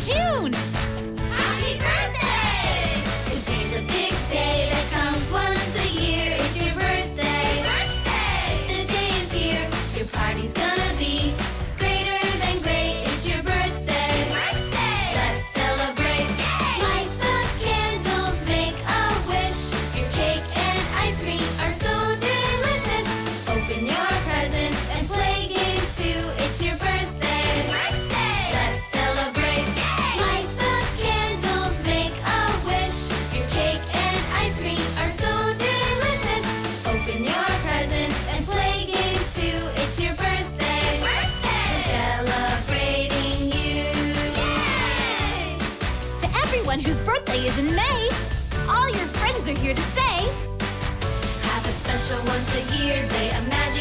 June! Happy birthday! Today's a big day that comes once a year. It's your birthday. The day is here. Your party's gonna be greater than great. It's your birthday. Let's celebrate. Light the candles, make a wish. Your cake and ice cream are so delicious. Open your presents and play games too. It's your birthday. Let's celebrate. Light the candles, make a wish. Your cake and ice cream are so delicious. Open your presents and play games too. It's your birthday. Celebrating you. To everyone whose birthday is in May, all your friends are here to say, Have a special once a year day. Imagine